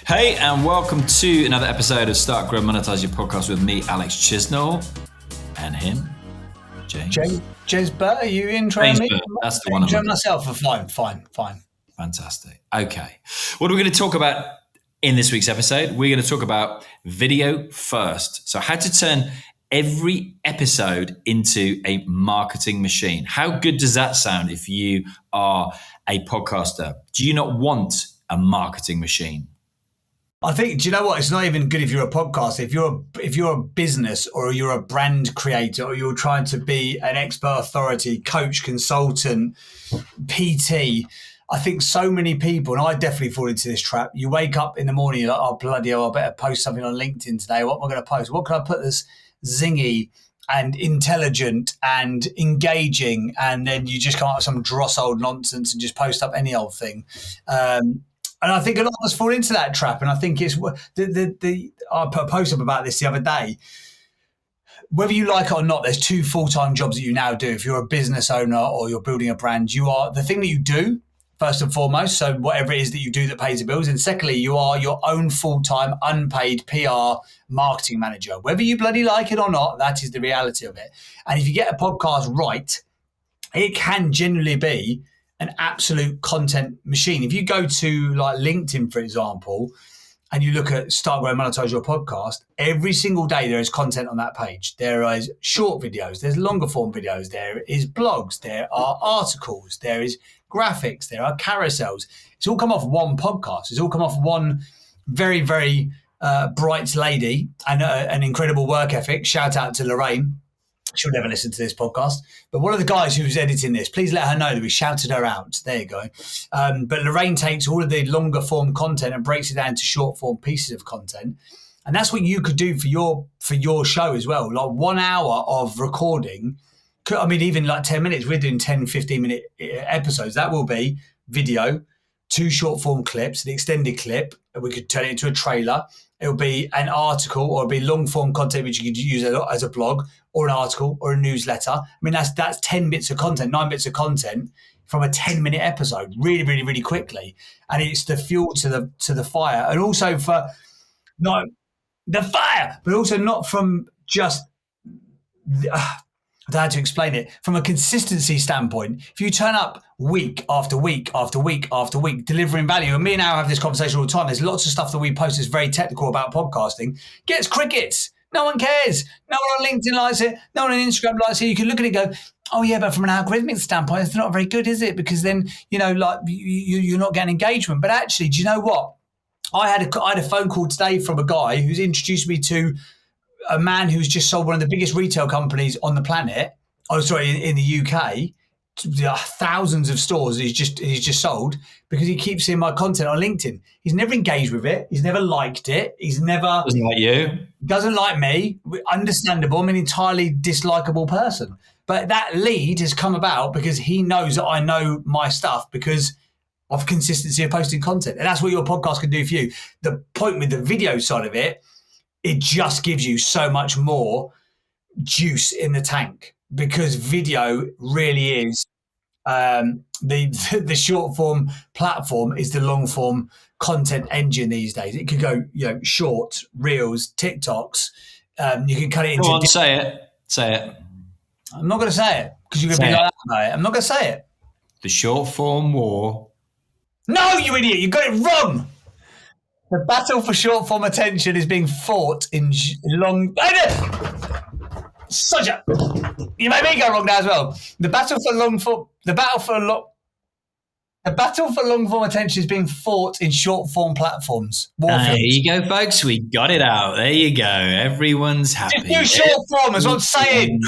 Hey, and welcome to another episode of Start, Grow, Monetise Your Podcast with me, Alex Chisnell, and him, James. James Burt, are you introing me? That's the one. I'm myself. Fine. Fantastic. Okay. What are we going to talk about in this week's episode? We're going to talk about video first. So how to turn every episode into a marketing machine. How good does that sound if you are a podcaster? Do you not want a marketing machine? I think, do you know what? It's not even good if you're a podcaster. If you're a business or you're a brand creator or you're trying to be an expert authority, coach, consultant, PT, I think so many people, and I definitely fall into this trap. You wake up in the morning, you're like, oh, bloody hell, I better post something on LinkedIn today. What am I going to post? What can I put that's zingy and intelligent and engaging? And then you just come up with some dross old nonsense and just post up any old thing. And I think a lot of us fall into that trap. And I think it's I put a post up about this the other day. Whether you like it or not, there's two full-time jobs that you now do. If you're a business owner or you're building a brand, you are the thing that you do first and foremost. So whatever it is that you do that pays the bills. And secondly, you are your own full-time unpaid PR marketing manager. Whether you bloody like it or not, that is the reality of it. And if you get a podcast right, it can generally be an absolute content machine. If you go to like LinkedIn, for example, and you look at Start, Grow, Monetise Your Podcast, every single day there is content on that page. There is short videos, there's longer form videos, there is blogs, there are articles, there is graphics, there are carousels. It's all come off one podcast. It's all come off one very, very bright lady and an incredible work ethic. Shout out to Lorraine. She'll never listen to this podcast. But one of the guys who's editing this, please let her know that we shouted her out. There you go. But Lorraine takes all of the longer form content and breaks it down to short form pieces of content. And that's what you could do for your show as well. Like 1 hour of recording, even like 10 minutes. We're doing 10, 15-minute episodes. That will be video, 2 short form clips, the extended clip. We could turn it into a trailer. It'll be an article or it'll be long form content which you could use as a blog or an article or a newsletter. I mean, that's 10 bits of content, 9 bits of content from a 10-minute episode really, really, really quickly. And it's the fuel to the fire. And also for not the fire, but also not from just I don't know how to explain it. From a consistency standpoint, if you turn up week after week after week after week, delivering value, and me and Al have this conversation all the time, there's lots of stuff that we post that's very technical about podcasting, gets crickets. No one cares. No one on LinkedIn likes it. No one on Instagram likes it. You can look at it and go, oh yeah, but from an algorithmic standpoint, it's not very good, is it? Because then, like you're not getting engagement. But actually, do you know what? I had a phone call today from a guy who's introduced me to a man who's just sold one of the biggest retail companies on the planet. In the UK, thousands of stores he's just sold because he keeps seeing my content on LinkedIn. He's never engaged with it. He's never liked it. He's never doesn't like you. Doesn't like me. Understandable. I'm an entirely dislikable person. But that lead has come about because he knows that I know my stuff because of consistency of posting content, and that's what your podcast can do for you. The point with the video side of it, it just gives you so much more juice in the tank because video really is the short form platform is the long form content engine these days. It could go, short, reels, TikToks. You can cut it into. Go on, say it. I'm not going to say it because you're going to be like that about it. I'm not going to say it. The short form war. No, you idiot! You got it wrong. The battle for short form attention is being fought in long. You made me go wrong now as well. The battle for long form attention is being fought in short form platforms. There you go, folks. We got it out. There you go. Everyone's happy. Just do short form, is what I'm saying.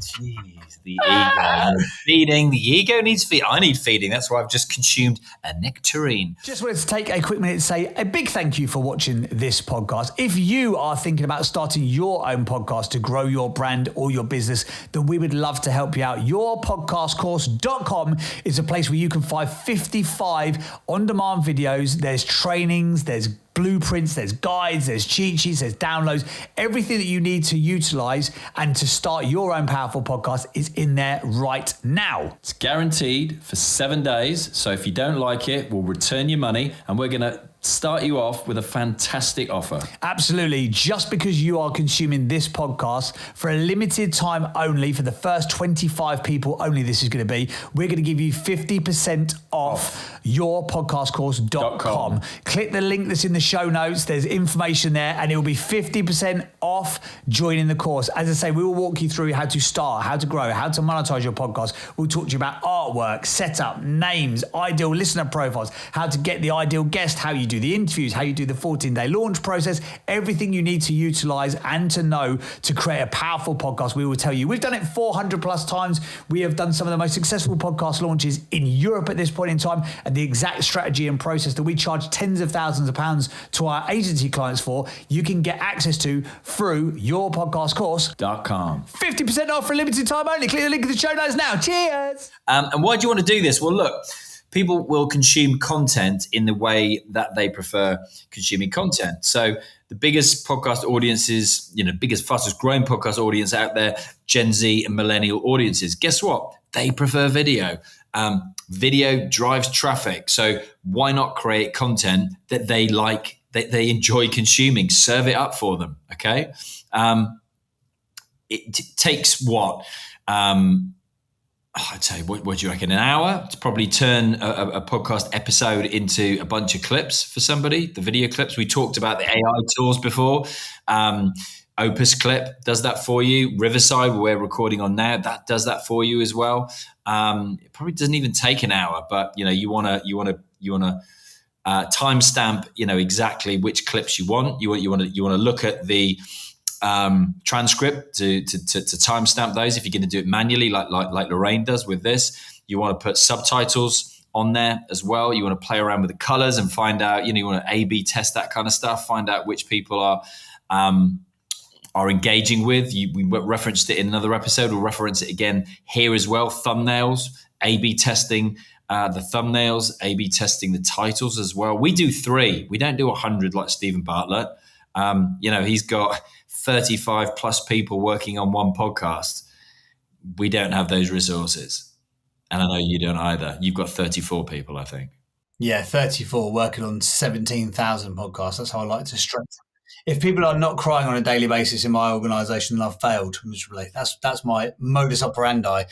Jeez, the ego feeding. The ego needs feeding. I need feeding. That's why I've just consumed a nectarine. Just wanted to take a quick minute to say a big thank you for watching this podcast. If you are thinking about starting your own podcast to grow your brand or your business, then we would love to help you out. Yourpodcastcourse.com is a place where you can find 55 on-demand videos. There's trainings, there's blueprints, there's guides, there's cheat sheets, there's downloads. Everything that you need to utilize and to start your own powerful podcast is in there right now. It's guaranteed for 7 days. So if you don't like it, we'll return your money and we're going to start you off with a fantastic offer. Absolutely. Just because you are consuming this podcast for a limited time only, for the first 25 people only this is going to be, we're going to give you 50% off yourpodcastcourse.com. Click the link that's in the show notes. There's information there and it will be 50% off joining the course. As I say, we will walk you through how to start, how to grow, how to monetize your podcast. We'll talk to you about artwork, setup, names, ideal listener profiles, how to get the ideal guest, how you do the interviews, how you do the 14-day launch process, everything you need to utilize and to know to create a powerful podcast. We will tell you. We've done it 400 plus times. We have done some of the most successful podcast launches in Europe at this point in time, and the exact strategy and process that we charge tens of thousands of pounds to our agency clients for, you can get access to through yourpodcastcourse.com. 50% off for a limited time only. Click the link in the show notes now. Cheers. And why do you want to do this? Well, look, people will consume content in the way that they prefer consuming content. So the biggest podcast audiences, biggest, fastest growing podcast audience out there, Gen Z and Millennial audiences. Guess what? They prefer video. Video drives traffic. So why not create content that they like, that they enjoy consuming? Serve it up for them, okay? It takes what? I'd say, what do you reckon? An hour to probably turn a podcast episode into a bunch of clips for somebody, the video clips. We talked about the AI tools before. Opus Clip does that for you. Riverside, where we're recording on now, that does that for you as well. It probably doesn't even take an hour, but you want to timestamp, exactly which clips you want. You want to look at the transcript to timestamp those. If you're going to do it manually, like Lorraine does with this, you want to put subtitles on there as well. You want to play around with the colors and find out, you want to A/B test that kind of stuff, find out which people are engaging with. We referenced it in another episode. We'll reference it again here as well. Thumbnails, A/B testing the thumbnails, A/B testing the titles as well. We do 3. We don't do 100 like Stephen Bartlett. He's got 35 plus people working on one podcast. We don't have those resources. And I know you don't either. You've got 34 people, I think. Yeah, 34 working on 17,000 podcasts. That's how I like to stress. If people are not crying on a daily basis in my organisation, then I've failed miserably. That's my modus operandi.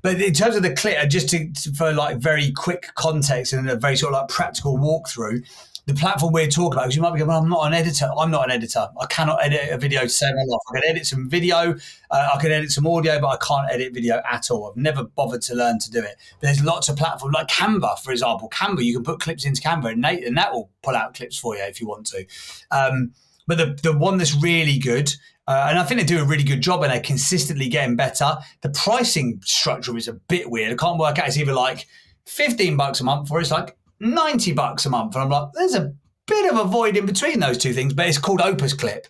But in terms of the clip, just for like very quick context and a very sort of like practical walkthrough, the platform we're talking about, because you might be going, well, I'm not an editor. I'm not an editor. I cannot edit a video to save my life. I can edit some video, I can edit some audio, but I can't edit video at all. I've never bothered to learn to do it. But there's lots of platforms like Canva, for example. Canva, you can put clips into Canva and that will pull out clips for you if you want to. But the one that's really good, and I think they do a really good job and they're consistently getting better, the pricing structure is a bit weird. I can't work out. It's either like $15 a month or it's like $90 a month. And I'm like, there's a bit of a void in between those two things, but it's called Opus Clip.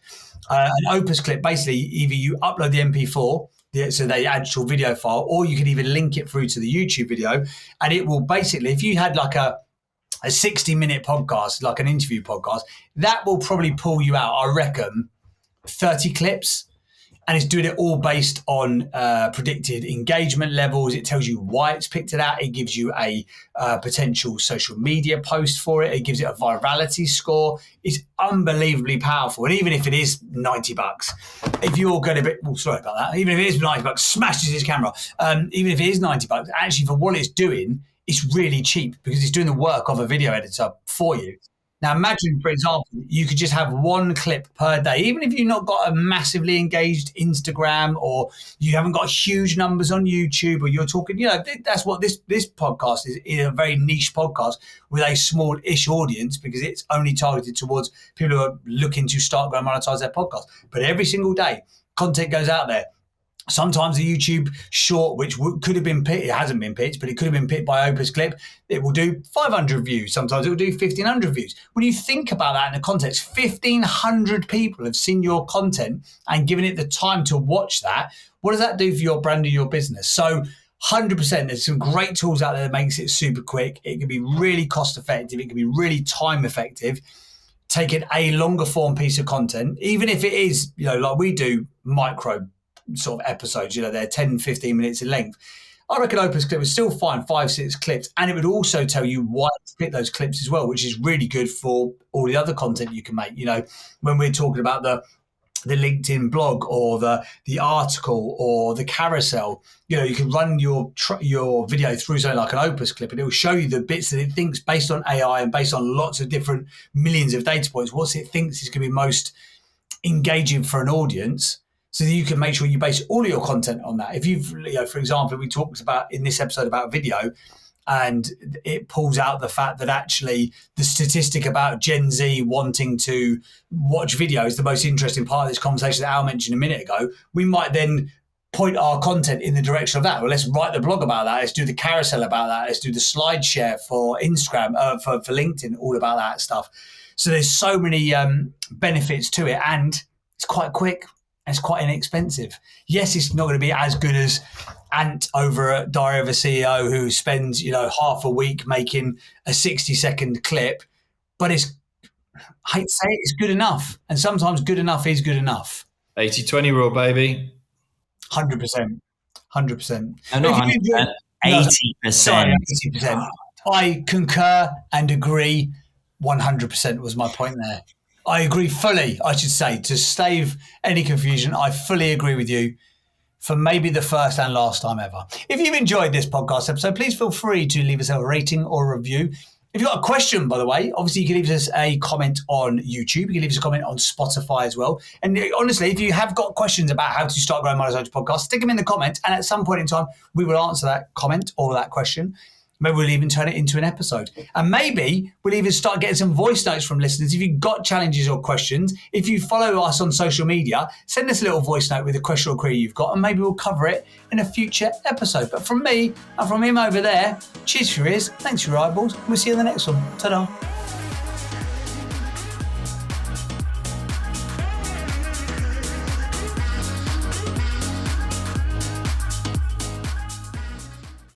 An Opus Clip, basically, either you upload the MP4, so the actual video file, or you can even link it through to the YouTube video. And it will basically, if you had like a 60-minute podcast, like an interview podcast, that will probably pull you out, I reckon, 30 clips. And it's doing it all based on predicted engagement levels. It tells you why it's picked it out. It gives you a potential social media post for it. It gives it a virality score. It's unbelievably powerful. And even if it is $90, if you're going to be, sorry about that. Even if it is $90, smashes his camera. Even if it is $90, actually for what it's doing, it's really cheap because it's doing the work of a video editor for you. Now, imagine, for example, you could just have one clip per day, even if you've not got a massively engaged Instagram or you haven't got huge numbers on YouTube or you're talking, that's what this podcast is a very niche podcast with a small-ish audience because it's only targeted towards people who are looking to start going monetize their podcast. But every single day, content goes out there. Sometimes a YouTube short, which could have been picked, it hasn't been picked, but it could have been picked by Opus Clip, it will do 500 views. Sometimes it will do 1,500 views. When you think about that in the context, 1,500 people have seen your content and given it the time to watch that. What does that do for your brand and your business? So 100%, there's some great tools out there that makes it super quick. It can be really cost effective. It can be really time effective. Taking a longer form piece of content, even if it is, like we do micro sort of episodes, they're 10, 15 minutes in length. I reckon Opus Clip would still find 5-6 clips, and it would also tell you why to pick those clips as well, which is really good for all the other content you can make. You know, when we're talking about the LinkedIn blog or the article or the carousel, you know, you can run your video through something like an Opus Clip, and it will show you the bits that it thinks, based on AI and based on lots of different millions of data points, what it thinks is going to be most engaging for an audience, so that you can make sure you base all of your content on that. If you've, you know, for example, we talked about in this episode about video, and it pulls out the fact that actually the statistic about Gen Z wanting to watch video is the most interesting part of this conversation that Al mentioned a minute ago. We might then point our content in the direction of that. Well, let's write the blog about that. Let's do the carousel about that. Let's do the slide share for Instagram, for LinkedIn, all about that stuff. So there's so many benefits to it, and it's quite quick. It's quite inexpensive. Yes, it's not going to be as good as Ant over at Diary of a CEO, who spends, you know, half a week making a 60-second clip, but it's, I hate to say it, it's good enough. And sometimes good enough is good enough. 80-20 rule, baby. 100%. 100%. No, not 100%. 80%. Sorry, 80%. I concur and agree. 100% was my point there. I agree fully, I should say, to save any confusion. I fully agree with you for maybe the first and last time ever. If you've enjoyed this podcast episode, please feel free to leave us a rating or a review. If you've got a question, by the way, obviously you can leave us a comment on YouTube. You can leave us a comment on Spotify as well. And honestly, if you have got questions about how to start growing Monetise Your Podcast, stick them in the comments. And at some point in time, we will answer that comment or that question. Maybe we'll even turn it into an episode. And maybe we'll even start getting some voice notes from listeners. If you've got challenges or questions, if you follow us on social media, send us a little voice note with a question or query you've got, and maybe we'll cover it in a future episode. But from me and from him over there, cheers for your ears, thanks for your eyeballs, and we'll see you in the next one. Ta-da.